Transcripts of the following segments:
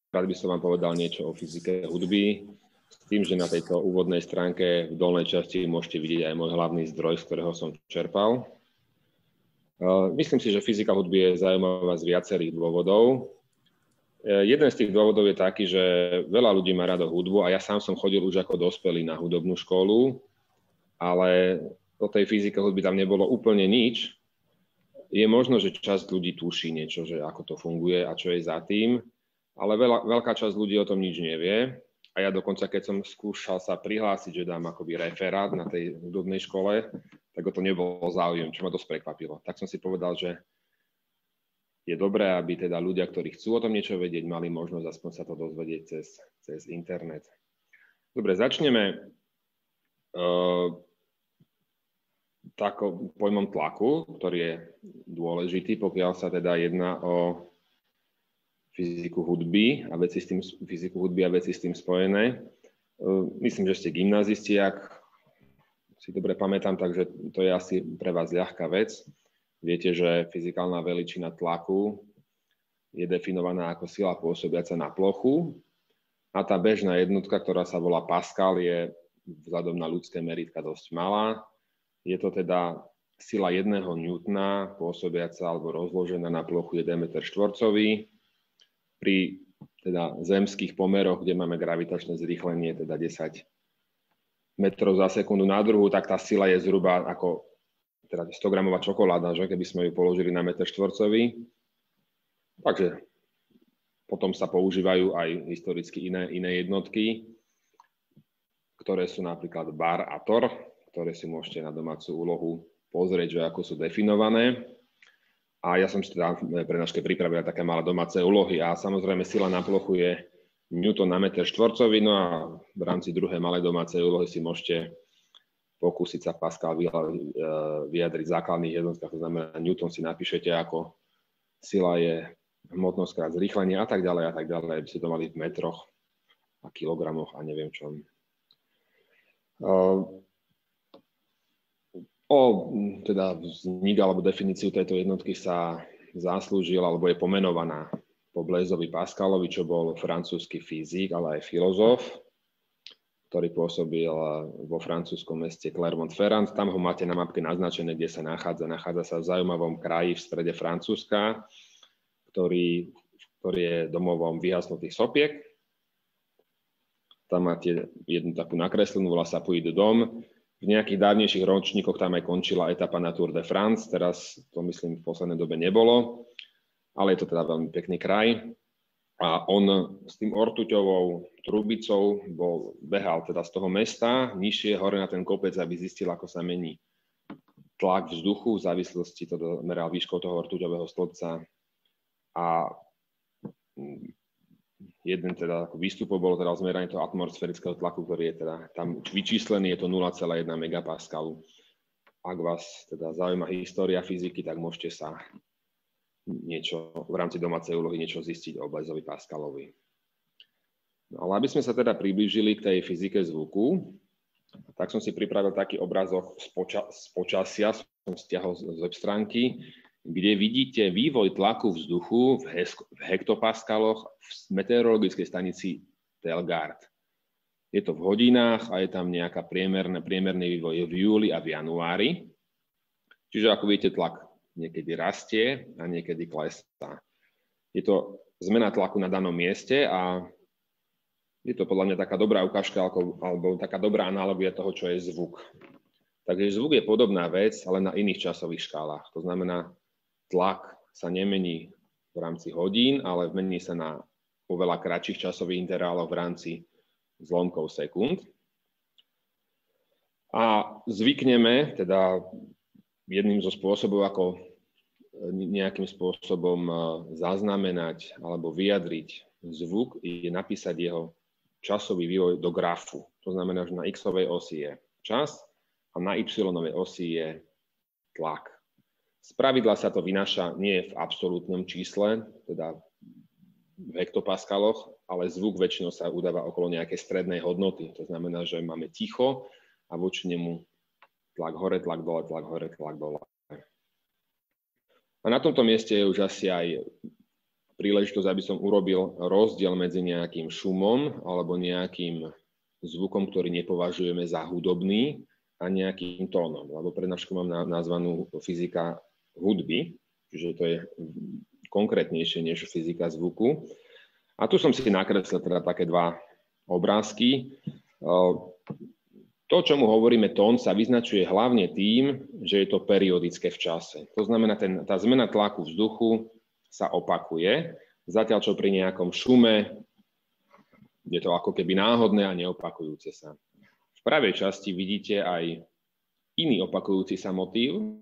rád by som vám povedal niečo o fyzike hudby, s tým, že na tejto úvodnej stránke v dolnej časti môžete vidieť aj môj hlavný zdroj, z ktorého som čerpal. Myslím si, že fyzika hudby je zaujímavá z viacerých dôvodov. Jeden z tých dôvodov je taký, že veľa ľudí má rado hudbu a ja sám som chodil už ako dospelý na hudobnú školu, ale o tej fyzike hudby tam nebolo úplne nič. Je možno, že časť ľudí tuší niečo, že ako to funguje a čo je za tým, ale veľká časť ľudí o tom nič nevie. A ja dokonca, keď som skúšal sa prihlásiť, že dám akoby referát na tej hudobnej škole, tak o to nebolo záujem, čo ma dosť prekvapilo. Tak som si povedal, že je dobré, aby teda ľudia, ktorí chcú o tom niečo vedieť, mali možnosť aspoň sa to dozvedieť cez internet. Dobre, začneme takou pojmom tlaku, ktorý je dôležitý, pokiaľ sa teda jedná o fyziku hudby a veci s tým spojené. Myslím, že ste gymnázisti, ak si dobre pamätám, takže to je asi pre vás ľahká vec. Viete, že fyzikálna veličina tlaku je definovaná ako sila pôsobiaca na plochu a tá bežná jednotka, ktorá sa volá Pascal, je vzhľadom na ľudské meritka dosť malá. Je to teda sila 1 newtona pôsobiaca alebo rozložená na plochu 1 meter štvorcový. Pri teda zemských pomeroch, kde máme gravitačné zrýchlenie, teda 10 metrov za sekundu na druhu, tak tá sila je zhruba ako teda 100-gramová čokoláda, že, keby sme ju položili na meter štvorcový. Takže potom sa používajú aj historicky iné jednotky, ktoré sú napríklad bar a tor, ktoré si môžete na domácu úlohu pozrieť, že ako sú definované. A ja som si teda v prednáške pripravil také malé domáce úlohy a samozrejme sila na plochu je newton na meter štvorcový, no a v rámci druhej malej domácej úlohy si môžete pokúsiť sa Pascal vyjadriť v základných jednotkách, to znamená newton si napíšete ako sila je hmotnosť krát zrýchlenie a tak ďalej, aby ste to mali v metroch a kilogramoch a neviem čom. Teda vznik alebo definíciu tejto jednotky sa zaslúžil alebo je pomenovaná po Blaiseovi Pascalovi, čo bol francúzsky fyzik, ale aj filozof, ktorý pôsobil vo francúzskom meste Clermont-Ferrand. Tam ho máte na mapke naznačené, kde sa nachádza. Nachádza sa v zaujímavom kraji v strede Francúzska, ktorý je domovom vyhasnutých sopiek. Tam máte jednu takú nakreslenú, volá sa Puy de Dôme. V nejakých dávnejších ročníkoch tam aj končila etapa na Tour de France, teraz to myslím v poslednej dobe nebolo, ale je to teda veľmi pekný kraj. A on s tým ortuťovou trubicou behal teda z toho mesta nižšie hore na ten kopec, aby zistil, ako sa mení tlak vzduchu, v závislosti to meral výškou toho ortuťového stĺpca. A jeden teda výstupov bolo teda zmeranie toho atmosférického tlaku, ktorý je teda tam vyčíslený, je to 0,1 megapascalu. Ak vás teda zaujíma história fyziky, tak môžete sa niečo v rámci domácej úlohy niečo zistiť o Blaiseovi Pascalovi. No, ale aby sme sa teda priblížili k tej fyzike zvuku, tak som si pripravil taký obrazok z počasia, som stiahol z web stránky, kde vidíte vývoj tlaku vzduchu v hektopaskaloch v meteorologickej stanici Telgard. Je to v hodinách a je tam nejaká priemerný vývoj v júli a v januári. Čiže ako vidíte, tlak niekedy rastie a niekedy klesá. Je to zmena tlaku na danom mieste a je to podľa mňa taká dobrá ukážka alebo taká dobrá analogia toho, čo je zvuk. Takže zvuk je podobná vec, ale na iných časových škálach. To znamená, tlak sa nemení v rámci hodín, ale mení sa na oveľa kratších časových interváloch v rámci zlomkov sekúnd. A zvykneme, teda jedným zo spôsobov, ako nejakým spôsobom zaznamenať alebo vyjadriť zvuk, je napísať jeho časový vývoj do grafu. To znamená, že na x-ovej osi je čas a na y-ovej osi je tlak. Spravidla sa to vynáša nie v absolútnom čísle, teda v hektopaskaloch, ale zvuk väčšinou sa udáva okolo nejakej strednej hodnoty. To znamená, že máme ticho a voči nemu tlak hore, tlak dole, tlak hore, tlak dole. A na tomto mieste je už asi aj príležitosť, aby som urobil rozdiel medzi nejakým šumom alebo nejakým zvukom, ktorý nepovažujeme za hudobný, a nejakým tónom. Lebo prednášku mám nazvanú fyzika hudby, čiže to je konkrétnejšie než fyzika zvuku. A tu som si nakreslil teda také dva obrázky. To, čomu hovoríme tón, sa vyznačuje hlavne tým, že je to periodické v čase. To znamená, tá zmena tlaku vzduchu sa opakuje, zatiaľ čo pri nejakom šume je to ako keby náhodné a neopakujúce sa. V pravej časti vidíte aj iný opakujúci sa motív,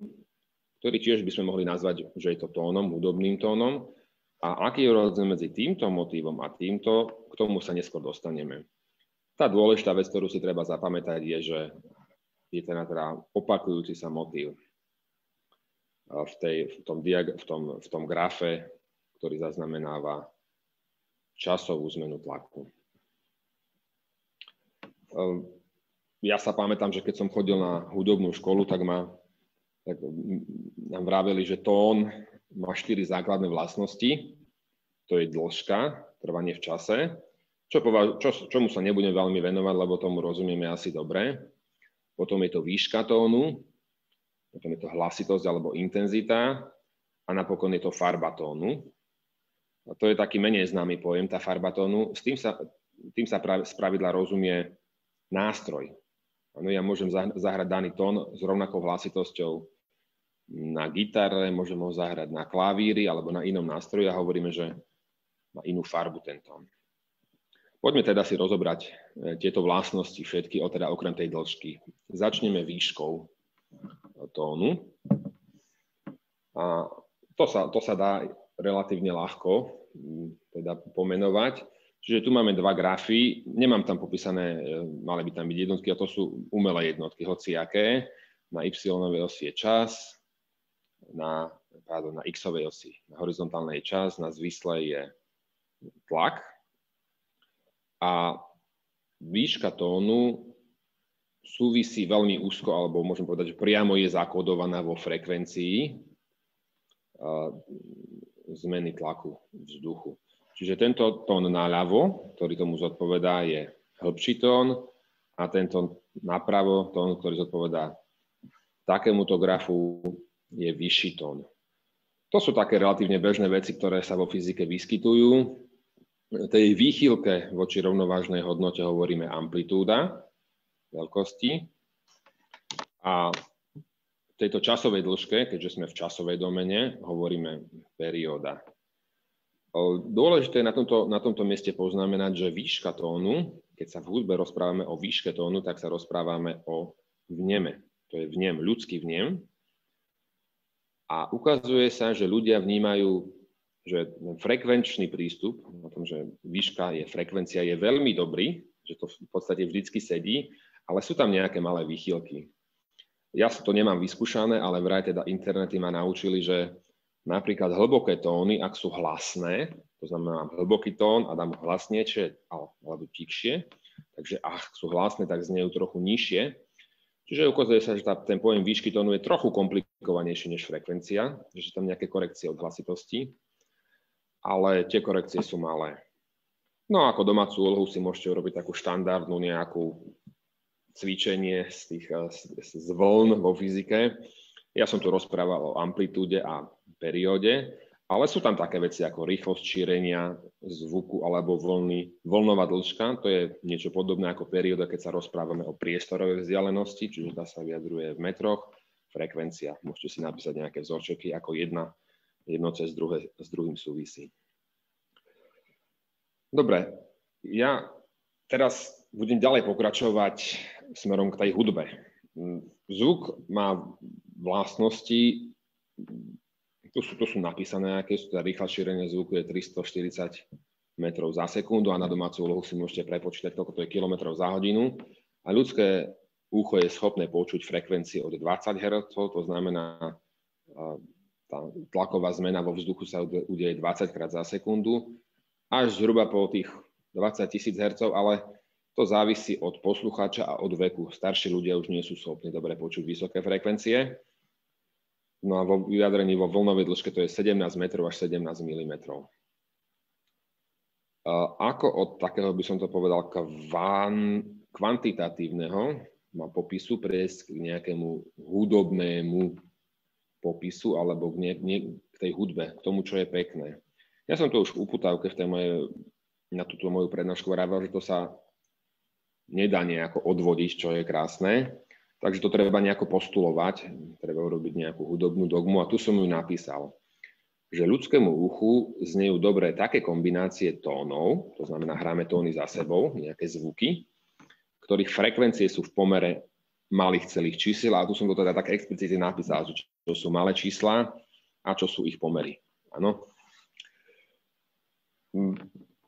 ktorý tiež by sme mohli nazvať, že je to tónom, hudobným tónom. A aký je rozdiel medzi týmto motívom a týmto, k tomu sa neskôr dostaneme. Tá dôležitá vec, ktorú si treba zapamätať, je, že je teda opakujúci sa motív v tom grafe, ktorý zaznamenáva časovú zmenu tlaku. Ja sa pamätám, že keď som chodil na hudobnú školu, tak nám vraveli, že tón má 4 základné vlastnosti. To je dĺžka, trvanie v čase, čomu sa nebudem veľmi venovať, lebo tomu rozumieme asi dobre. Potom je to výška tónu, potom je to hlasitosť alebo intenzita a napokon je to farba tónu. A to je taký menej známy pojem, tá farba tónu. Tým sa spravidla rozumie nástroj. Ano, ja môžem zahrať daný tón s rovnakou hlasitosťou na gitare, môžem ho zahrať na klavíri alebo na inom nástroji a hovoríme, že má inú farbu ten tón. Poďme teda si rozobrať tieto vlastnosti všetky, teda okrem tej dĺžky. Začneme výškou tónu. A to sa dá relatívne ľahko teda pomenovať. Čiže tu máme dva grafy, nemám tam popísané, mali by tam byť jednotky, a to sú umelé jednotky, hociaké. Na y-ovej osi je čas, na x-ovej osi, na horizontálnej je čas, na zvislej je tlak. A výška tónu súvisí veľmi úzko, alebo môžem povedať, že priamo je zakódovaná vo frekvencii zmeny tlaku vzduchu. Čiže tento tón naľavo, ktorý tomu zodpovedá, je hĺbší tón a tento napravo, tón, ktorý zodpovedá takémuto grafu, je vyšší tón. To sú také relatívne bežné veci, ktoré sa vo fyzike vyskytujú. Tej výchylke voči rovnovážnej hodnote hovoríme amplitúda veľkosti a v tejto časovej dĺžke, keďže sme v časovej domene, hovoríme perióda. Dôležité je na tomto mieste poznamenať, že výška tónu, keď sa v hudbe rozprávame o výške tónu, tak sa rozprávame o vneme. To je vnem, ľudský vnem. A ukazuje sa, že ľudia vnímajú, že frekvenčný prístup, o tom, že výška je frekvencia, je veľmi dobrý, že to v podstate vždycky sedí, ale sú tam nejaké malé výchylky. Ja to nemám vyskúšané, ale vraj teda internety ma naučili, že napríklad hlboké tóny, ak sú hlasné, to znamená, mám hlboký tón a dám ho hlasnejšie alebo tichšie, takže ak sú hlasné, tak znejú trochu nižšie. Čiže ukazuje sa, že ten pojem výšky tónu je trochu komplikovanejší než frekvencia, že sú tam nejaké korekcie od hlasitosti, ale tie korekcie sú malé. No a ako domácu úlohu si môžete urobiť takú štandardnú nejakú cvičenie z vln vo fyzike. Ja som tu rozprával o amplitúde a perióde, ale sú tam také veci ako rýchlosť šírenia zvuku alebo vlnová dĺžka. To je niečo podobné ako perióda, keď sa rozprávame o priestorovej vzdialenosti, čiže tá sa vyjadruje v metroch. Frekvencia, môžete si napísať nejaké vzorčeky, ako jedno cez druhé s druhým súvisí. Dobre, ja teraz budem ďalej pokračovať smerom k tej hudbe. Zvuk má vlastnosti, tu sú napísané, aké sú, teda rýchle šírenie zvuku je 340 metrov za sekundu a na domácu úlohu si môžete prepočítať, koľko to je kilometrov za hodinu. A ľudské ucho je schopné počuť frekvencie od 20 Hz, to znamená, tá tlaková zmena vo vzduchu sa udeje 20 krát za sekundu, až zhruba po tých 20 000 Hz, ale to závisí od poslucháča a od veku. Starší ľudia už nie sú schopní dobre počuť vysoké frekvencie. No a vo vyjadrení vo vlnovej dĺžke to je 17 metrov až 17 mm. ako od takého, by som to povedal, kvantitatívneho popisu prejsť k nejakému hudobnému popisu alebo k tej hudbe, k tomu, čo je pekné. Ja som to už v uputávke na túto moju prednášku vravel, že to sa nedá nejako odvodiť, čo je krásne, takže to treba nejako postulovať, treba urobiť nejakú hudobnú dogmu a tu som ju napísal, že ľudskému uchu znejú dobre také kombinácie tónov, to znamená hráme tóny za sebou, nejaké zvuky, ktorých frekvencie sú v pomere malých celých čísel, a tu som to teda tak explicitne napísal, že čo sú malé čísla a čo sú ich pomery. Áno.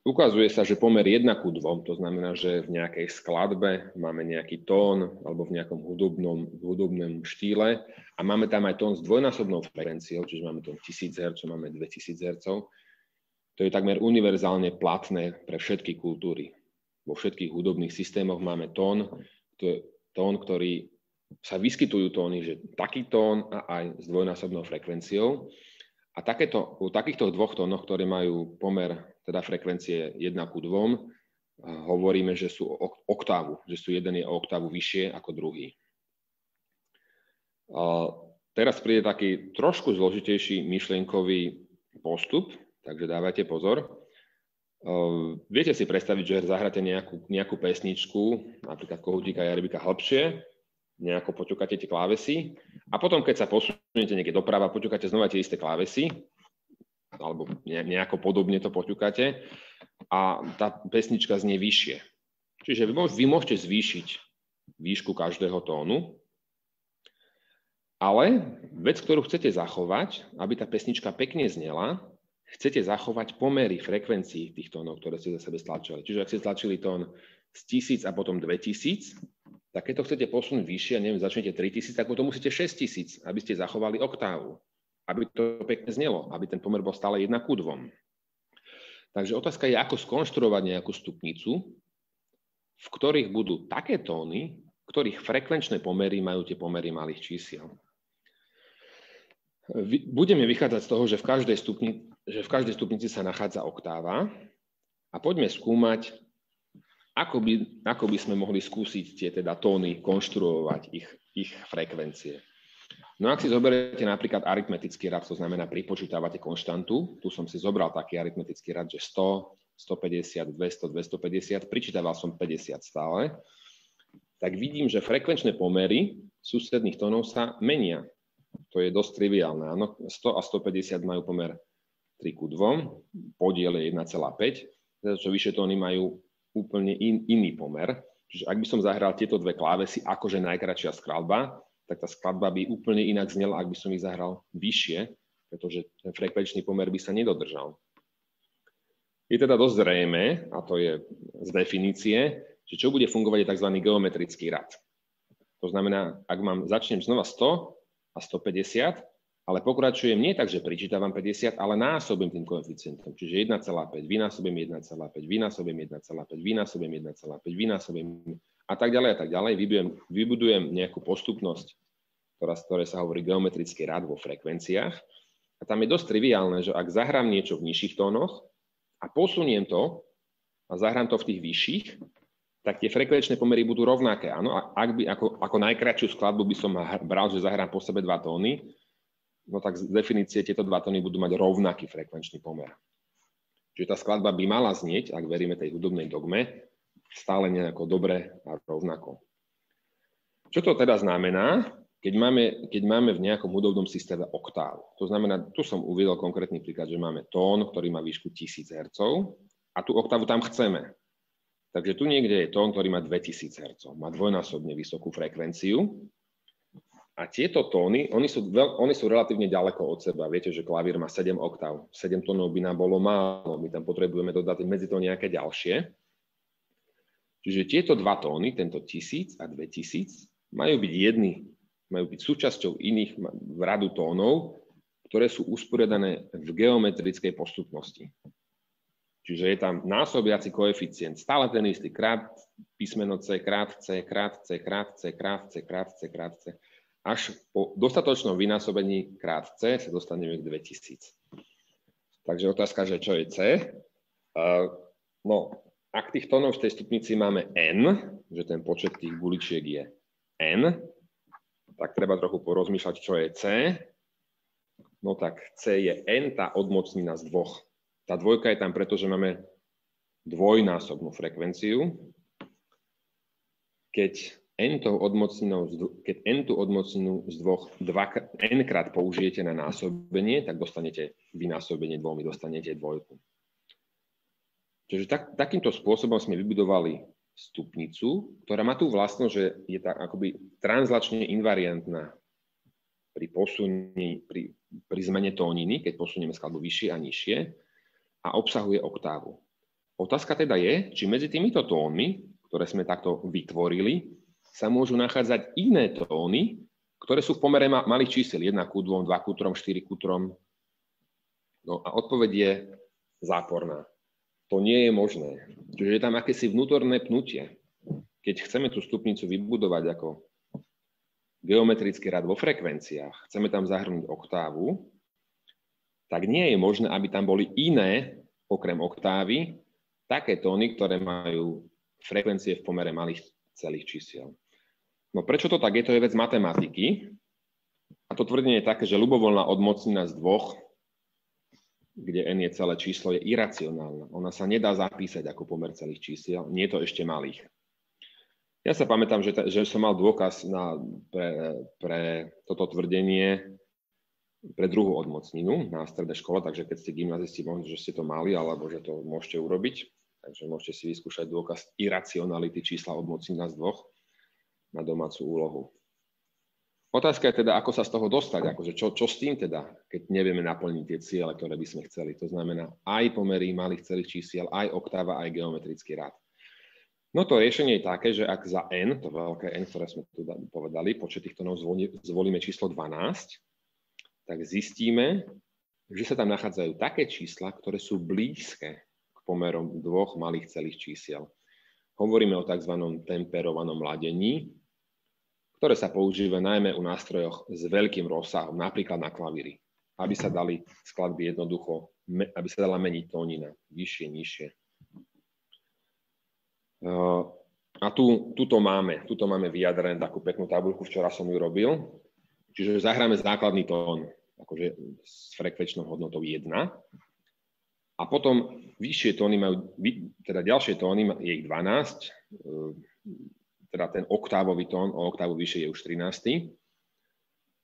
Ukazuje sa, že pomer 1:2, to znamená, že v nejakej skladbe máme nejaký tón alebo v nejakom hudobnom štýle a máme tam aj tón s dvojnásobnou frekvenciou, čiže máme tón 1000 Hz, máme 2000 Hz. To je takmer univerzálne platné pre všetky kultúry. Vo všetkých hudobných systémoch máme tón, ktorý sa vyskytujú tóny, že taký tón a aj s dvojnásobnou frekvenciou. A u takýchto dvoch tónoch, ktoré majú pomer, teda frekvencie 1:2, hovoríme, že sú oktávu, že jeden je o oktávu vyššie ako druhý. Teraz príde taký trošku zložitejší myšlienkový postup, takže dávajte pozor. Viete si predstaviť, že zahráte nejakú pesničku, napríklad Kohútika Jarabíka hlbšie, nejako poťukáte tie klávesy a potom, keď sa posuniete niekde doprava, poťukáte znova tie isté klávesy, alebo nejako podobne to poťukáte a tá pesnička znie vyššie. Čiže vy môžete zvýšiť výšku každého tónu, ale vec, ktorú chcete zachovať, aby tá pesnička pekne znela, chcete zachovať pomery frekvencií tých tónov, ktoré ste za sebe stlačili. Čiže ak ste stlačili tón z 1000 a potom 2000, tak keď to chcete posunúť vyššie, neviem, začnete 3000, tak potom musíte 6000, aby ste zachovali oktávu, aby to pekne znelo, aby ten pomer bol stále 1:2. Takže otázka je, ako skonštruovať nejakú stupnicu, v ktorých budú také tóny, ktorých frekvenčné pomery majú tie pomery malých čísiel. Budeme vychádzať z toho, že v každej stupnici sa nachádza oktáva a poďme skúmať, ako by sme mohli skúsiť tie teda tóny konštruovať, ich frekvencie. No ak si zoberiete napríklad aritmetický rad, to znamená pripočítavate konštantu, tu som si zobral taký aritmetický rad, že 100, 150, 200, 250, pričítaval som 50 stále, tak vidím, že frekvenčné pomery susedných tónov sa menia. To je dosť triviálne. Áno? 100 a 150 majú pomer 3:2, podiel je 1,5, čo vyššie tóny majú úplne iný pomer. Čiže ak by som zahral tieto dve klávesy akože najkratšia skladba, tak tá skladba by úplne inak znela, ak by som ich zahral vyššie, pretože ten frekvenčný pomer by sa nedodržal. Je teda dosť zrejmé, a to je z definície, že čo bude fungovať je tzv. Geometrický rad. To znamená, ak začnem znova 100 a 150, ale pokračujem nie tak, že pričítavam 50, ale násobím tým koeficientom. Čiže 1,5, vynásobím 1,5, vynásobím 1,5, vynásobím 1,5, vynásobím a tak ďalej. Vybudujem nejakú postupnosť, z ktorej sa hovorí geometrický rád vo frekvenciách. A tam je dosť triviálne, že ak zahrám niečo v nižších tónoch a posuniem to a zahrám to v tých vyšších, tak tie frekvenčné pomery budú rovnaké. Áno, ak by ako najkratšiu skladbu by som bral, že zahrám po sebe 2 tóny, no tak z definície tieto 2 tóny budú mať rovnaký frekvenčný pomer. Čiže tá skladba by mala znieť, ak veríme tej hudobnej dogme, stále nejako dobre a rovnako. Čo to teda znamená, keď máme v nejakom hudobnom systéme oktáv? To znamená, tu som uviedol konkrétny príklad, že máme tón, ktorý má výšku 1000 Hz a tú oktávu tam chceme. Takže tu niekde je tón, ktorý má 2000 Hz, má dvojnásobne vysokú frekvenciu. A tieto tóny, oni sú relatívne ďaleko od seba. Viete, že klavír má 7 oktáv. 7 tónov by nám bolo málo. My tam potrebujeme dodať medzi to nejaké ďalšie. Čiže tieto 2 tóny, tento 1000 a 2000, majú byť súčasťou iných radu tónov, ktoré sú usporiadané v geometrickej postupnosti. Čiže je tam násobiaci koeficient, stále ten istý, krát písmeno C, krát C, krát C, krát C, krát C, krát C, krát C. Až po dostatočnom vynásobení krát C sa dostaneme k 2000. Takže otázka, že čo je C? No, ak tých tónov v tej stupnici máme n, že ten počet tých guličiek je n, tak treba trochu porozmýšľať, čo je c. No tak c je n tá odmocnina z dvoch. Tá dvojka je tam preto, že máme dvojnásobnú frekvenciu. Keď n tú odmocninu z dvoch n krát použijete na násobenie, tak dostanete vynásobenie dvomi, dostanete dvojku. Čiže takýmto spôsobom sme vybudovali stupnicu, ktorá má tú vlastnosť, že je tak akoby translačne invariantná pri zmene tóniny, keď posunieme skladbu vyššie a nižšie, a obsahuje oktávu. Otázka teda je, či medzi týmito tónmi, ktoré sme takto vytvorili, sa môžu nachádzať iné tóny, ktoré sú v pomere malých čísel, 1 ku 2, 2 ku 3, 4 ku 3. No a odpoveď je záporná. To nie je možné. Čiže je tam akési vnútorné pnutie. Keď chceme tú stupnicu vybudovať ako geometrický rad vo frekvenciách, chceme tam zahrnúť oktávu, tak nie je možné, aby tam boli iné, okrem oktávy, také tóny, ktoré majú frekvencie v pomere malých celých čísiel. No prečo to tak je? To je vec matematiky. A to tvrdenie je také, že ľubovoľná odmocnina z dvoch, kde n je celé číslo, je iracionálna. Ona sa nedá zapísať ako pomer celých čísiel, nie je to ešte malých. Ja sa pamätám, že som mal dôkaz pre toto tvrdenie pre druhú odmocninu na strednej škole, takže keď ste gymnazisti, možno, že ste to mali, alebo že to môžete urobiť. Takže môžete si vyskúšať dôkaz iracionality čísla odmocnina z dvoch na domácu úlohu. Otázka je teda, ako sa z toho dostať, akože čo s tým teda, keď nevieme naplniť tie ciele, ktoré by sme chceli. To znamená aj pomery malých celých čísiel, aj oktáva, aj geometrický rád. No to riešenie je také, že ak za n, to veľké n, ktoré sme tu povedali, počet týchto tónov zvolíme číslo 12, tak zistíme, že sa tam nachádzajú také čísla, ktoré sú blízke k pomerom dvoch malých celých čísiel. Hovoríme o tzv. Temperovanom ladení, ktoré sa používa najmä u nástrojoch s veľkým rozsahom, napríklad na klavíri, aby sa dali skladby jednoducho, aby sa dala meniť tónina vyššie, nižšie. A tuto máme vyjadrené takú peknú tabuľku, včera som ju robil. Čiže zahráme základný tón, akože s frekvenčnou hodnotou 1. A potom vyššie tóny majú, teda ďalšie tóny, je ich 12, teda ten oktávový tón, o oktávu vyššie je už 13.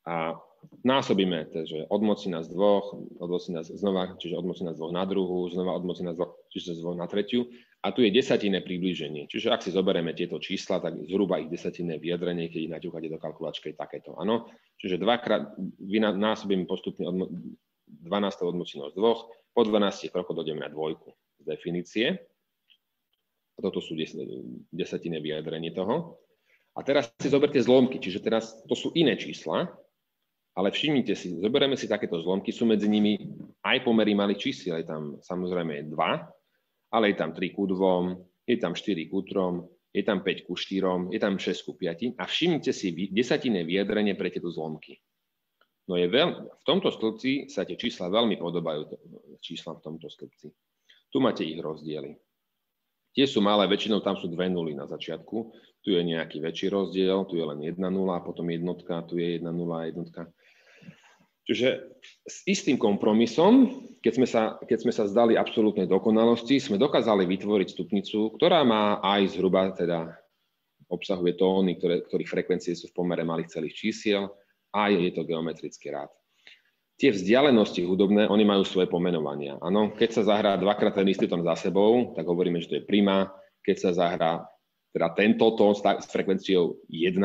A násobíme, takže odmocnina z dvoch, odmocnina znova, čiže odmocnina z dvoch na druhú, znova odmocnina z dvoch, čiže z dvoch na tretiu. A tu je desatinné priblíženie. Čiže ak si zoberieme tieto čísla, tak zhruba ich desatinné vyjadrenie, keď ich naťukáte do kalkulačky, je takéto. Áno. Čiže dvakrát násobíme postupne 12 odmocninou z dvoch, po 12 krokoch dojdeme na dvojku z definície. A toto sú desatinné vyjadrenie toho. A teraz si zoberte zlomky, čiže teraz to sú iné čísla, ale všimnite si, zoberieme si takéto zlomky, sú medzi nimi aj pomery malých čísiel, je tam samozrejme 2, ale je tam 3 ku 2, je tam 4 ku 3, je tam 5 ku 4, je tam 6 ku 5 a všimnite si desatinné vyjadrenie pre tieto zlomky. No v tomto stĺpci sa tie čísla veľmi podobajú číslam v tomto stĺpci. Tu máte ich rozdiely. Tie sú malé, väčšinou tam sú 2 nuly na začiatku. Tu je nejaký väčší rozdiel, tu je len 1 nula, potom jednotka, tu je 1 nula a jednotka. Čiže s istým kompromisom, keď sme sa zdali absolútnej dokonalosti, sme dokázali vytvoriť stupnicu, ktorá má aj zhruba, teda obsahuje tóny, ktorých frekvencie sú v pomere malých celých čísiel, a je to geometrický rád. Tie vzdialenosti hudobné, oni majú svoje pomenovania. Áno, keď sa zahrá dvakrát ten istý tón za sebou, tak hovoríme, že to je prima. Keď sa zahrá teda tento tón s frekvenciou 1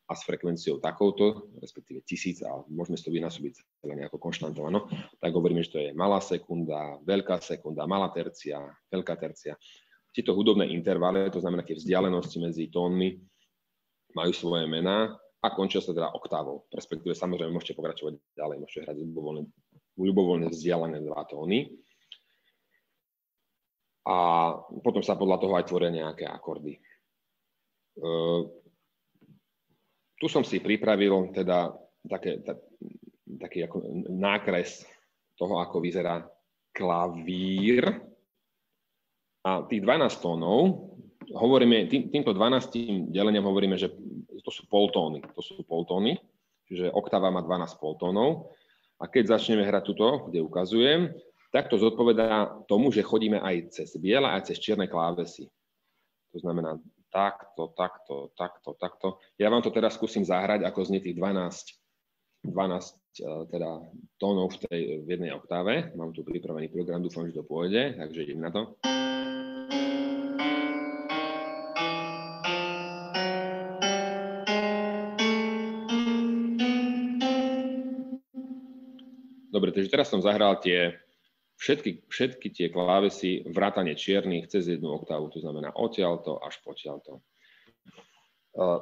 a s frekvenciou takouto, respektíve 1000, a môžeme si to vynásobiť celé nejako konštantou, áno, tak hovoríme, že to je malá sekunda, malá tercia, veľká tercia. Tieto hudobné intervaly, to znamená tie vzdialenosti medzi tónmi, majú svoje mená a končia sa teda oktávou. Respektíve samozrejme môžete pokračovať ďalej, môžete hrať ľubovoľne vzdialené 2 tóny. A potom sa podľa toho aj tvoria nejaké akordy. Tu som si pripravil teda taký ako nákres toho, ako vyzerá klavír. A tých 12 tónov, týmto 12 deleniam hovoríme, že to sú poltóny. To sú poltóny, čiže oktáva má 12 poltónov. A keď začneme hrať tuto, kde ukazujem, tak to zodpovedá tomu, že chodíme aj cez biele, aj cez čierne klávesy. To znamená takto, takto, takto, takto. Ja vám to teraz skúsim zahrať, ako znie tých 12 teda tónov v jednej oktáve. Mám tu pripravený program, dúfam, že to pôjde, takže idem na to. Dobre, takže teraz som zahral všetky tie klávesy vrátane čiernych cez jednu oktávu, to znamená odtiaľto až potiaľto.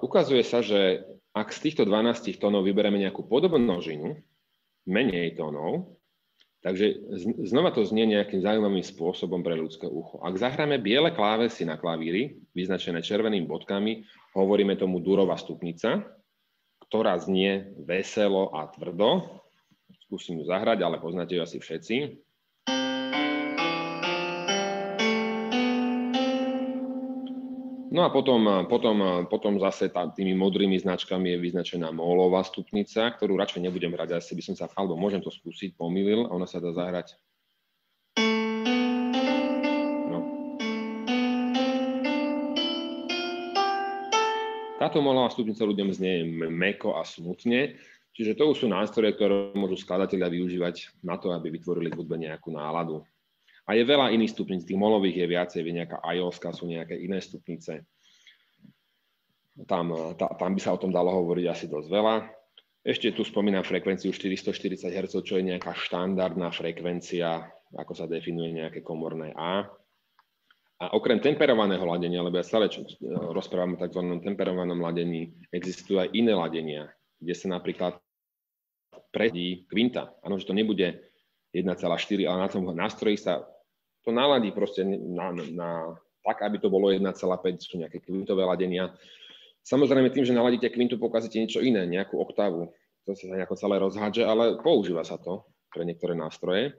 Ukazuje sa, že ak z týchto 12 tónov vyberieme nejakú podobnú množinu, menej tónov, takže znova to znie nejakým zaujímavým spôsobom pre ľudské ucho. Ak zahráme biele klávesy na klavíri, vyznačené červenými bodkami, hovoríme tomu durová stupnica, ktorá znie veselo a tvrdo. Skúsim ju zahrať, ale poznáte ju asi všetci. No a potom zase tými modrými značkami je vyznačená mólová stupnica, ktorú radšej nebudem hrať, asi by som sa, alebo môžem to skúsiť, pomýlil, a ona sa dá zahrať. No. Táto mólová stupnica ľuďom znie mäkko a smutne, čiže to už sú nástroje, ktoré môžu skladatelia využívať na to, aby vytvorili v hudbe nejakú náladu. A je veľa iných stupnic, tých molových je viacej, nejaká ajovská, sú nejaké iné stupnice. Tam by sa o tom dalo hovoriť asi dosť veľa. Ešte tu spomínam frekvenciu 440 Hz, čo je nejaká štandardná frekvencia, ako sa definuje nejaké komorné A. A okrem temperovaného ladenia, lebo ja stále rozprávam o tzv. Temperovanom ladení, existujú aj iné ladenia, kde sa napríklad predí kvinta. Áno, že to nebude 1,4, ale na tom nástroji sa to naladí proste tak, aby to bolo 1,5, sú nejaké kvintové ladenia. Samozrejme tým, že naladíte kvintu, pokazíte niečo iné, nejakú oktávu. To sa nejako celé rozhádže, ale používa sa to pre niektoré nástroje.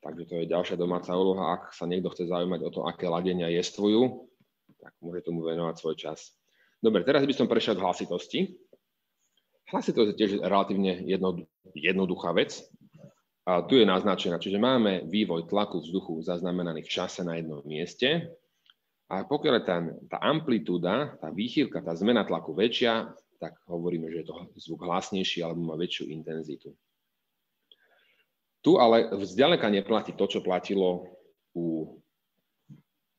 Takže to je ďalšia domáca úloha. Ak sa niekto chce zaujímať o to, aké ladenia jestvujú, tak môže tomu venovať svoj čas. Dobre, teraz by som prešiel k hlasitosti. Hlasitosť je tiež relatívne jednoduchá vec. A tu je naznačená, čiže máme vývoj tlaku vzduchu zaznamenaný v čase na jednom mieste. A pokiaľ je tá amplitúda, tá výchýlka, tá zmena tlaku väčšia, tak hovoríme, že je to zvuk hlasnejší alebo má väčšiu intenzitu. Tu ale vzďaleka neplatí to, čo platilo u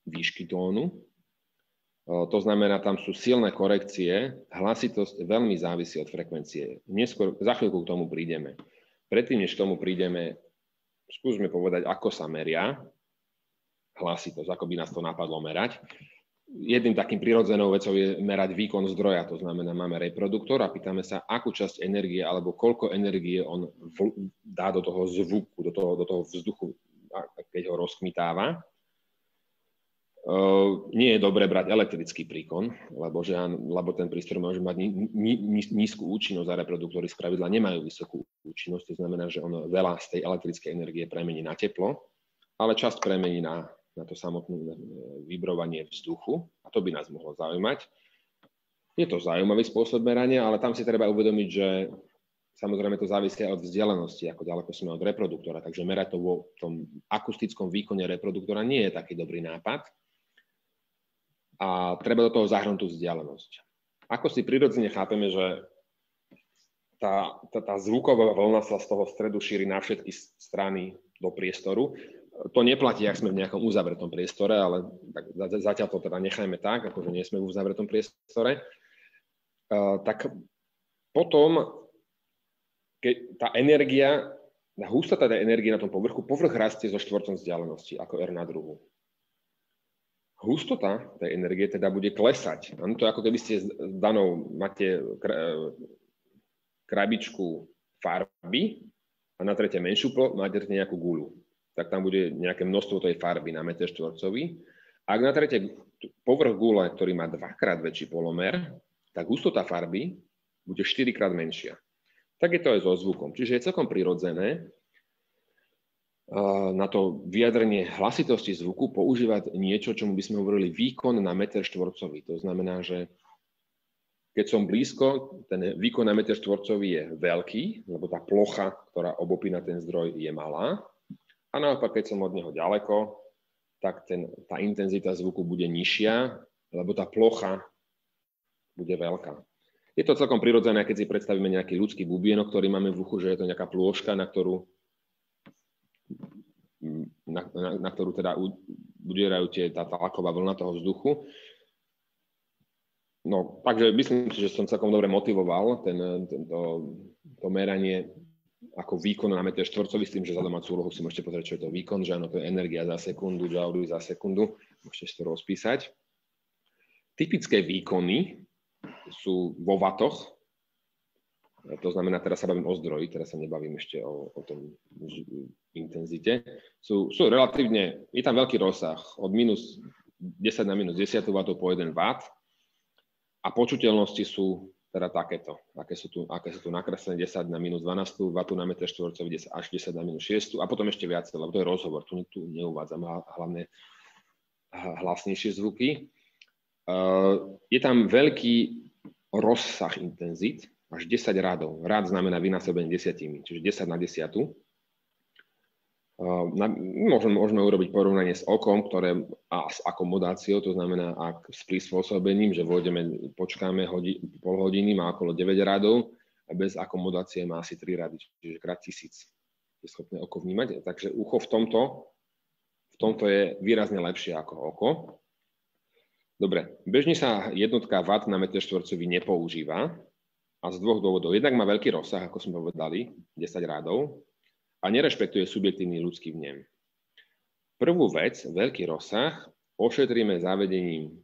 výšky tónu. To znamená, tam sú silné korekcie, hlasitosť veľmi závisí od frekvencie. Neskôr, za chvíľku k tomu prídeme. Predtým, než k tomu prídeme, skúsme povedať, ako sa meria hlasitosť, ako by nás to napadlo merať. Jedným takým prirodzenou vecou je merať výkon zdroja, to znamená, máme reproduktor a pýtame sa, akú časť energie alebo koľko energie on dá do toho zvuku, do toho vzduchu, keď ho rozkmitáva. Nie je dobré brať elektrický príkon, lebo ten prístroj môže mať nízku účinnosť a reproduktory spravidla nemajú vysokú účinnosť, to znamená, že on veľa z tej elektrickej energie premení na teplo, ale časť premení na to samotné vibrovanie vzduchu a to by nás mohlo zaujímať. Je to zaujímavý spôsob merania, ale tam si treba uvedomiť, že samozrejme to závisí aj od vzdialenosti, ako ďaleko sme od reproduktora, takže merať to vo tom akustickom výkone reproduktora nie je taký dobrý nápad. A treba do toho zahrnúť tú vzdialenosť. Ako si prirodzene chápeme, že tá zvuková vlna sa z toho stredu šíri na všetky strany do priestoru. To neplatí, ak sme v nejakom uzavretom priestore, ale zatiaľ to teda nechajme tak, akože nie sme v uzavretom priestore. Tak potom, keď tá energia, hustota tej energie na tom povrch rastie zo štvorcom vzdialenosti, ako R na druhu. Hustota tej energie teda bude klesať. To je ako keby ste máte krabičku farby a natrete menšiu máte nejakú guľu. Tak tam bude nejaké množstvo tej farby na meter štvorcový. Ak natrete povrch gule, ktorý má 2-krát väčší polomer, tak hustota farby bude 4-krát menšia. Tak je to aj so zvukom. Čiže je celkom prirodzené, na to vyjadrenie hlasitosti zvuku používať niečo, čomu by sme hovorili výkon na meter štvorcový. To znamená, že keď som blízko, ten výkon na meter štvorcový je veľký, lebo tá plocha, ktorá obopína ten zdroj, je malá. A naopak, keď som od neho ďaleko, tak tá intenzita zvuku bude nižšia, lebo tá plocha bude veľká. Je to celkom prirodzené, keď si predstavíme nejaký ľudský bubienok, ktorý máme v uchu, že je to nejaká plôžka, na ktorú teda udierajú tá tlaková vlna toho vzduchu. No, takže myslím si, že som celkom dobre motivoval to meranie ako výkon na meter štvorcový, s tým, že za domácu úlohu si môžete pozrieť, čo je to výkon, že áno, to je energia za sekundu, jouly za sekundu, môžete si to rozpísať. Typické výkony sú vo vatoch, to znamená, teraz sa bavím o zdroji, teraz sa nebavím ešte o tom intenzite, sú relatívne, je tam veľký rozsah, od minus 10 na minus 10 W po 1 W a počuteľnosti sú teda takéto, aké sú tu nakreslené 10 na minus 12 W na meter štvorcový, až 10 na minus 6 a potom ešte viac, lebo to je rozhovor, tu neuvádzam hlavne hlasnejšie zvuky. Je tam veľký rozsah intenzít, až 10 rádov. Rád znamená vynásobenie 10, čiže 10 na 10. Môžeme urobiť porovnanie s okom, a s akomodáciou, to znamená, ak s prispôsobením, že počkáme pol hodiny, má okolo 9 rádov a bez akomodácie má asi 3 rády, čiže krát 1000 je schopné oko vnímať. Takže ucho v tomto je výrazne lepšie ako oko. Dobre, bežne sa jednotka watt na meter štvorcový nepoužíva a z dvoch dôvodov. Jednak má veľký rozsah, ako sme povedali, 10 rádov, a nerešpektuje subjektívny ľudský vnem. Prvú vec, veľký rozsah, ošetríme zavedením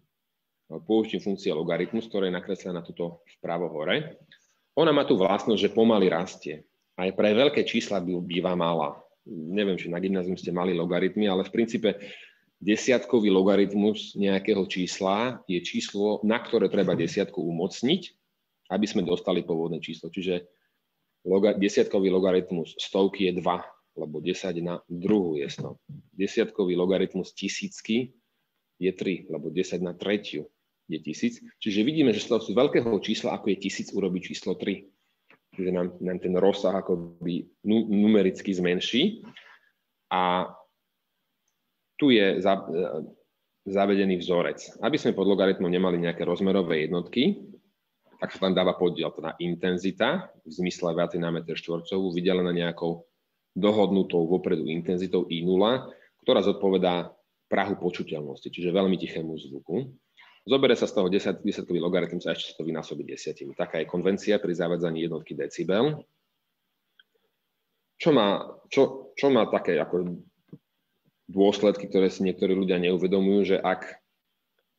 použitím funkcie logaritmus, ktorá je nakreslená tuto vpravo hore. Ona má tú vlastnosť, že pomaly rastie. Aj pre veľké čísla býva malá. Neviem, či na gymnázium ste mali logaritmy, ale v princípe desiatkový logaritmus nejakého čísla je číslo, na ktoré treba desiatku umocniť, aby sme dostali pôvodné číslo. Čiže desiatkový logaritmus stovky je 2, lebo 10 na druhú je 100. Desiatkový logaritmus tisícky je 3, lebo 10 na tretiu je 1000. Čiže vidíme, že z toho veľkého čísla, ako je 1000, urobí číslo 3. Čiže nám ten rozsah akoby numericky zmenší. A tu je zavedený vzorec. Aby sme pod logaritmom nemali nejaké rozmerové jednotky, tak sa tam dáva podiel, teda intenzita v zmysle waty na meter štvorcovú, vydelená nejakou dohodnutou vopredu intenzitou I0, ktorá zodpovedá prahu počuteľnosti, čiže veľmi tichému zvuku. Zoberie sa z toho desiatkový logaritmus a ešte sa to vynásobí 10. Taká je konvencia pri zavádzaní jednotky decibel. Čo má také ako dôsledky, ktoré si niektorí ľudia neuvedomujú, že ak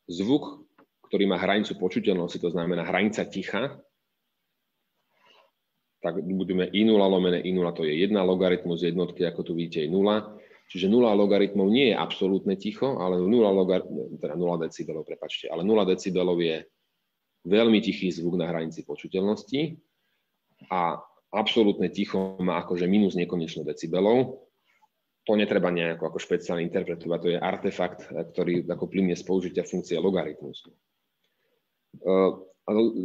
zvuk, ktorý má hranicu počuteľnosti, to znamená hranica ticha, tak budeme I0 lomené I0, to je 1 logaritmus jednotky, ako tu vidíte, je 0. Čiže 0 logaritmov nie je absolútne ticho, ale 0 decibelov, prepáčte, ale 0 decibelov je veľmi tichý zvuk na hranici počuteľnosti a absolútne ticho má akože minus nekonečno decibelov. To netreba nejako ako špeciálne interpretovať, to je artefakt, ktorý ako plynie z použitia funkcie logaritmus.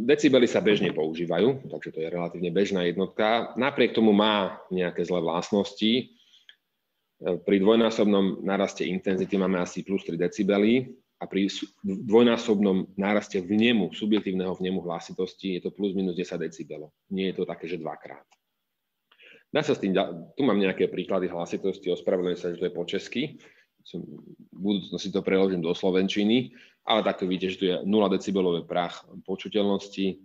Decibely sa bežne používajú, takže to je relatívne bežná jednotka. Napriek tomu má nejaké zlé vlastnosti. Pri dvojnásobnom náraste intenzity máme asi plus 3 decibely a pri dvojnásobnom náraste vnemu, subjektívneho vnemu hlasitosti je to plus minus 10 decibelov. Nie je to také, že dvakrát. Dá sa s tým, tu mám nejaké príklady hlasitosti, ospravedlňujem sa, že to je po česky. V budúcnosti to preložím do slovenčiny, ale takto vidíte, že tu je 0 decibelový prach počuteľnosti,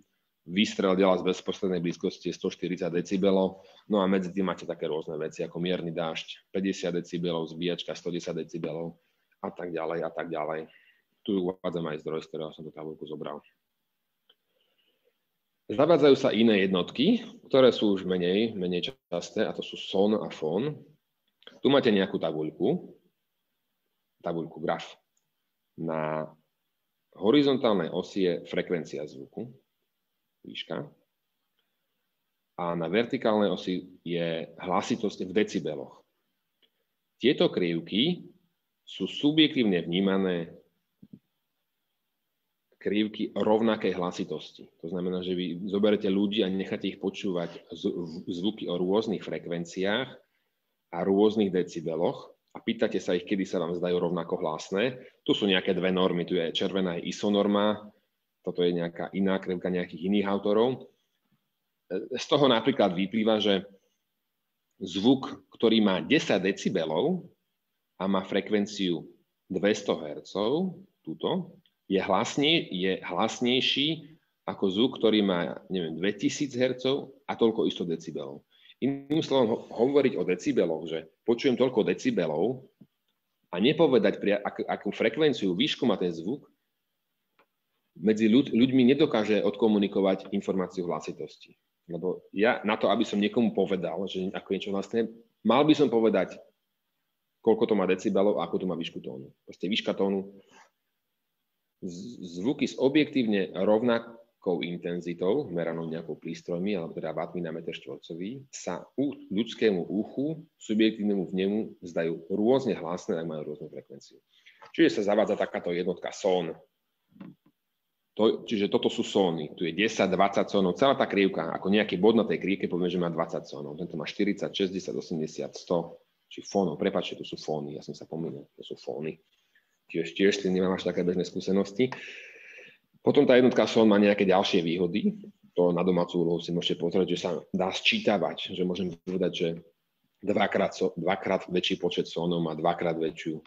výstrel diela z bezprostrednej blízkosti je 140 decibelov, no a medzi tým máte také rôzne veci ako mierny dážď, 50 decibelov, zbíjačka 110 decibelov a tak ďalej a tak ďalej. Tu uvádzam aj zdroj, z ktorého som tú tabuľku zobral. Zavádzajú sa iné jednotky, ktoré sú už menej časté, a to sú son a fón. Tu máte nejakú tabuľku, graf. Na horizontálnej osi je frekvencia zvuku, výška, a na vertikálnej osi je hlasitosť v decibeloch. Tieto krivky sú subjektívne vnímané krivky rovnakej hlasitosti. To znamená, že vy zoberete ľudí a necháte ich počúvať zvuky o rôznych frekvenciách a rôznych decibeloch a pýtate sa ich, kedy sa vám zdajú rovnako hlasné. Tu sú nejaké dve normy, tu je červená ISO norma, toto je nejaká iná krivka nejakých iných autorov. Z toho napríklad vyplýva, že zvuk, ktorý má 10 decibelov a má frekvenciu 200 Hz, túto, je hlasnejší ako zvuk, ktorý má, neviem, 2000 Hz a toľko isto decibelov. Iným slovom, hovoriť o decibeloch, že počujem toľko decibelov a nepovedať, akú frekvenciu, výšku má ten zvuk, medzi ľuďmi nedokáže odkomunikovať informáciu hlasitosti. Lebo ja na to, aby som niekomu povedal, že ako niečo hlasné, mal by som povedať, koľko to má decibelov a ako to má výšku tónu. Proste výška tónu. Zvuky s objektívne rovnakou intenzitou, meranou nejakou prístrojmi, alebo teda wattmi na meter štvorcový, sa ľudskému uchu, subjektívnemu vnemu zdajú rôzne hlasné, ak majú rôznu frekvenciu. Čiže sa zavádza takáto jednotka són. Čiže toto sú sóny. Tu je 10, 20 sónov. Celá tá krivka, ako nejaký bod na tej krivke, povieme, že má 20 sónov. Tento má 40, 60, 80, 100. Či fónov. Prepáčte, to sú fóny. Ja som sa pomýlil. To sú fóny. Tiež s tým nemám až také bežné skúsenosti. Potom tá jednotka són má nejaké ďalšie výhody. To na domácu úlohu si môžete pozrieť, že sa dá sčítavať. Že môžem povedať, že dvakrát väčší počet sónov má dvakrát väčšiu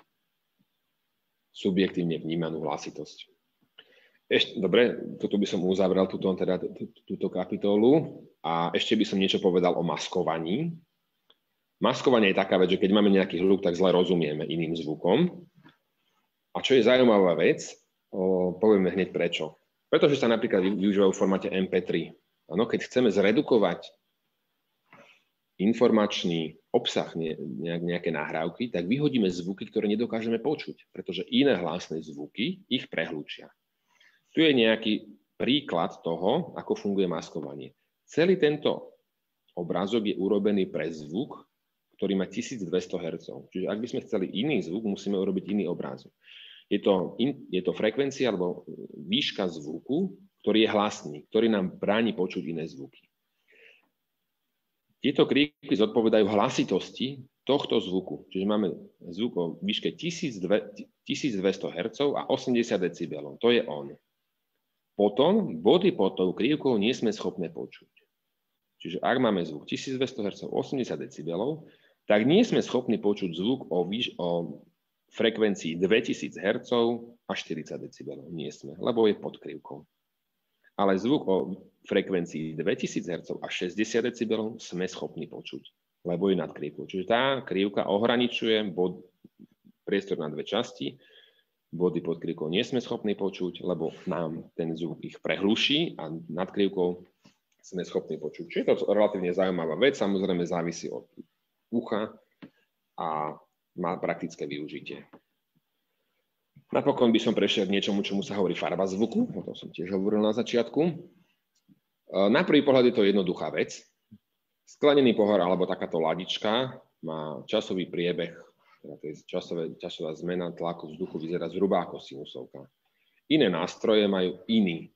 subjektívne vnímanú hlasitosť. Dobre, toto by som uzavrel túto kapitolu a ešte by som niečo povedal o maskovaní. Maskovanie je taká vec, že keď máme nejaký hluk, tak zle rozumieme iným zvukom. A čo je zaujímavá vec, povieme hneď prečo. Pretože sa napríklad využívajú v formáte MP3. Ano, keď chceme zredukovať informačný obsah nejaké nahrávky, tak vyhodíme zvuky, ktoré nedokážeme počuť, pretože iné hlasné zvuky ich prehlučia. Tu je nejaký príklad toho, ako funguje maskovanie. Celý tento obrázok je urobený pre zvuk, ktorý má 1200 Hz. Čiže ak by sme chceli iný zvuk, musíme urobiť iný obrázok. Je to frekvencia alebo výška zvuku, ktorý je hlasný, ktorý nám bráni počuť iné zvuky. Tieto krivky zodpovedajú hlasitosti tohto zvuku. Čiže máme zvuk o výške 1200 Hz a 80 decibelov. To je on. Potom body pod tou krivkou nie sme schopné počuť. Čiže ak máme zvuk 1200 Hz 80 decibelov, tak nie sme schopní počuť zvuk o frekvencii 2000 Hz a 40 decibelov. Nie sme, lebo je pod krivkou. Ale zvuk o frekvencii 2000 Hz a 60 decibelov sme schopní počuť, lebo je nad krivkou. Čiže tá krivka ohraničuje priestor na dve časti. Body pod krivkou nie sme schopní počuť, lebo nám ten zvuk ich prehluší a nad krivkou sme schopní počuť. Čiže je to relatívne zaujímavá vec, samozrejme závisí od ucha a má praktické využitie. Napokon by som prešiel k niečomu, čomu sa hovorí farba zvuku, o tom som tiež hovoril na začiatku. Na prvý pohľad je to jednoduchá vec. Sklenený pohár alebo takáto ladička má časový priebeh, časová zmena tlaku vzduchu vyzerá zhruba ako sinusovka. Iné nástroje majú iný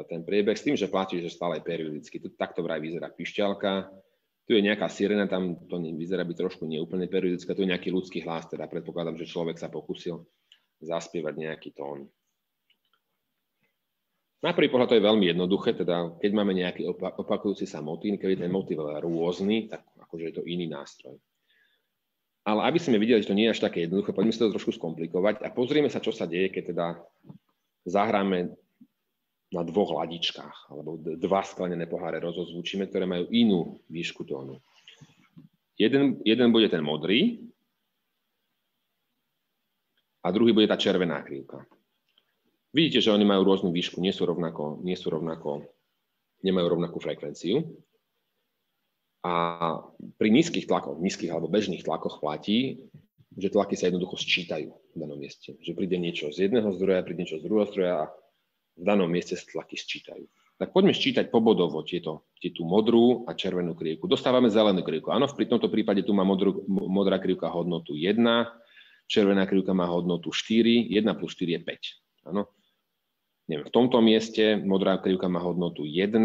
ten priebeh s tým, že platí, že stále periodicky. Takto vraj vyzerá pišťalka. Tu je nejaká sirena, tam to vyzerá byť trošku neúplne periodická, tu je nejaký ľudský hlas, teda predpokladám, že človek sa pokúsil zaspievať nejaký tón. Na prvý pohľad to je veľmi jednoduché, teda keď máme nejaký opakujúci sa motív, keď je ten motív rôzny, tak akože je to iný nástroj. Ale aby sme videli, že to nie je až také jednoduché, poďme si to trošku skomplikovať a pozrieme sa, čo sa deje, keď teda zahráme na dvoch ladičkách, alebo dva sklenené poháre rozozvučíme, ktoré majú inú výšku tónu. Jeden bude ten modrý a druhý bude tá červená krivka. Vidíte, že oni majú rôznu výšku, nemajú rovnakú frekvenciu. A pri nízkych tlakoch, alebo bežných tlakoch platí, že tlaky sa jednoducho sčítajú v danom mieste. Že príde niečo z jedného zdroja, príde niečo z druhého zdroja a v danom mieste sa tlaky sčítajú. Tak poďme sčítať pobodovo tú modrú a červenú krivku. Dostávame zelenú krivku. Áno, v tomto prípade tu má modrá krivka hodnotu 1, červená krivka má hodnotu 4, 1 plus 4 je 5. Áno. Neviem, v tomto mieste modrá krivka má hodnotu 1,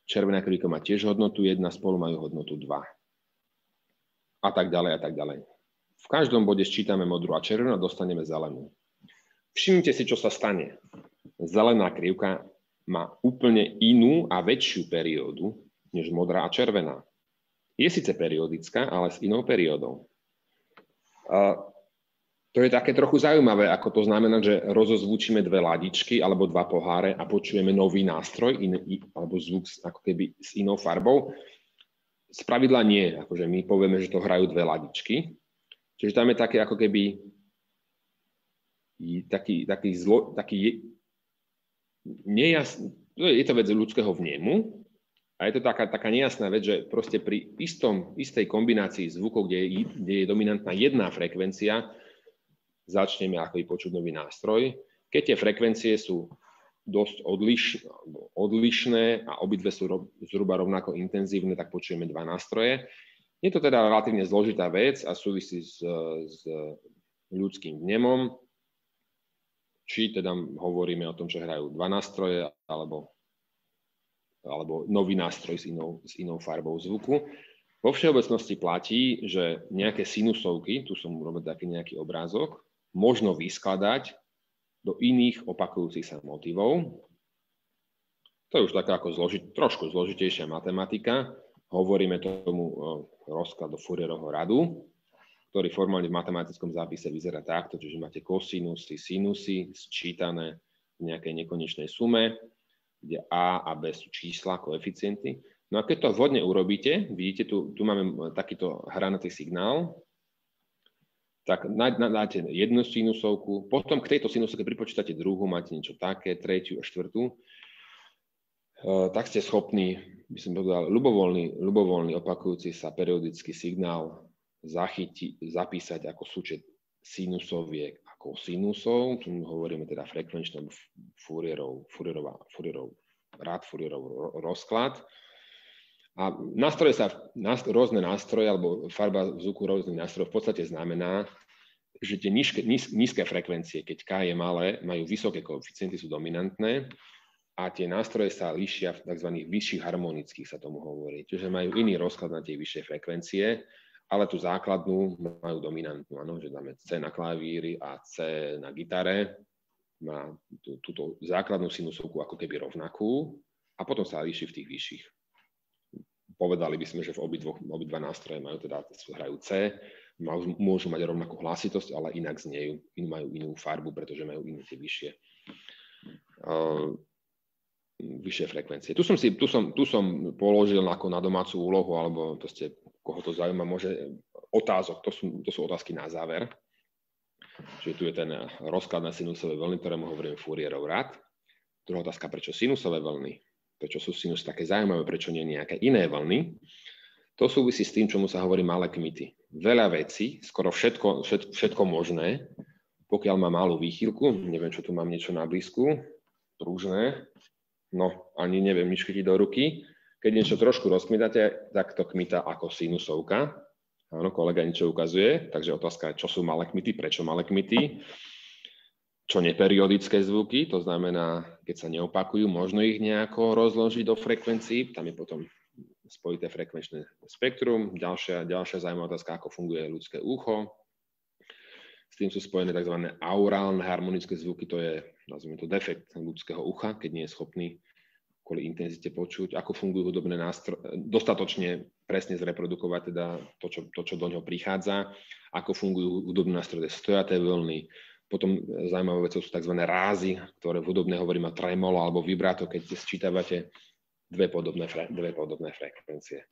červená krivka má tiež hodnotu 1, spolu majú hodnotu 2. A tak ďalej, a tak ďalej. V každom bode sčítame modrú a červenú a dostaneme zelenú. Všimnite si, čo sa stane. Zelená krivka má úplne inú a väčšiu periódu než modrá a červená. Je síce periodická, ale s inou periódou. To je také trochu zaujímavé, ako to znamená, že rozozvučíme dve ladičky alebo dva poháre a počujeme nový nástroj alebo zvuk ako keby s inou farbou. Spravidla nie, akože my povieme, že to hrajú dve ladičky. Čiže tam je také ako keby taký nejasný, je to vec ľudského vnemu a je to taká nejasná vec, že proste pri istej kombinácii zvukov, kde je dominantná jedna frekvencia, začneme ako počuť nový nástroj. Keď tie frekvencie sú dosť odlišné a obidve sú zhruba rovnako intenzívne, tak počujeme dva nástroje. Je to teda relatívne zložitá vec a súvisí s ľudským vnemom. Či teda hovoríme o tom, že hrajú dva nástroje, alebo nový nástroj s inou farbou zvuku. Vo všeobecnosti platí, že nejaké sinusovky, tu som urobil taký nejaký obrázok, možno vyskladať do iných opakujúcich sa motivov. To je už taká ako trošku zložitejšia matematika. Hovoríme tomu rozklad do Fourierovho radu, ktorý formálne v matematickom zápise vyzerá takto, čiže máte kosinusy, sinusy sčítané v nejakej nekonečnej sume, kde a b sú čísla, koeficienty. No a keď to vhodne urobíte, vidíte, tu máme takýto hranatý signál, tak dáte jednu sinusovku, potom k tejto sinusovke pripočítate druhú, máte niečo také, tretiu a štvrtú, tak ste schopní, by som povedal, ľubovoľný opakujúci sa periodický signál zapísať ako súčet sinusoviek a kosinusov, tu hovoríme teda frekvenčný Fourierov rozklad. A rôzne nástroje alebo farba zvuku rôznych nástrojov v podstate znamená, že tie nízke frekvencie, keď K je malé, majú vysoké koeficienty, sú dominantné a tie nástroje sa líšia v tzv. Vyšších harmonických, sa tomu hovorí. Čiže majú iný rozklad na tie vyššie frekvencie, ale tú základnú majú dominantnú, áno, že dáme C na klavíri a C na gitare, má túto základnú sinusovku ako keby rovnakú a potom sa líši v tých vyšších. Povedali by sme, že v obidva nástroje hrajú C, môžu mať rovnakú hlasitosť, ale inak znejú, majú inú farbu, pretože majú iné tie vyššie frekvencie. Tu som položil ako na domácu úlohu, alebo proste, koho to zaujíma, otázok, to sú otázky na záver. Čiže tu je ten rozklad na sinusové vlny, ktorému hovorím Fourierov rad. Druhá otázka, prečo sinusové vlny? Prečo sú sinus také zaujímavé, prečo nie nejaké iné vlny? To súvisí s tým, čomu sa hovorí malé kmity. Veľa vecí, skoro všetko možné, pokiaľ má malú výchylku, neviem, čo tu mám niečo na blízku, pružné, no ani neviem nič chytiť do ruky. Keď niečo trošku rozkmitáte, tak to kmita ako sinusovka. Áno, kolega niečo ukazuje, takže otázka, čo sú malé kmity, prečo malé kmity? Čo neperiodické zvuky, to znamená, keď sa neopakujú, možno ich nejako rozložiť do frekvencií, tam je potom spojité frekvenčné spektrum. Ďalšia zaujímavá otázka, ako funguje ľudské ucho. S tým sú spojené tzv. Aurálne harmonické zvuky, to je, nazvime to, defekt ľudského ucha, keď nie je schopný kvôli intenzite počuť, ako fungujú hudobné nástroje, dostatočne presne zreprodukovať teda to, čo do ňoho prichádza, ako fungujú hudobné nástroje, stojaté vlny. Potom zaujímavé veci sú tzv. Rázy, ktoré v hudobne hovoríme tremolo alebo vibrato, keď sčítavate dve podobné frekvencie.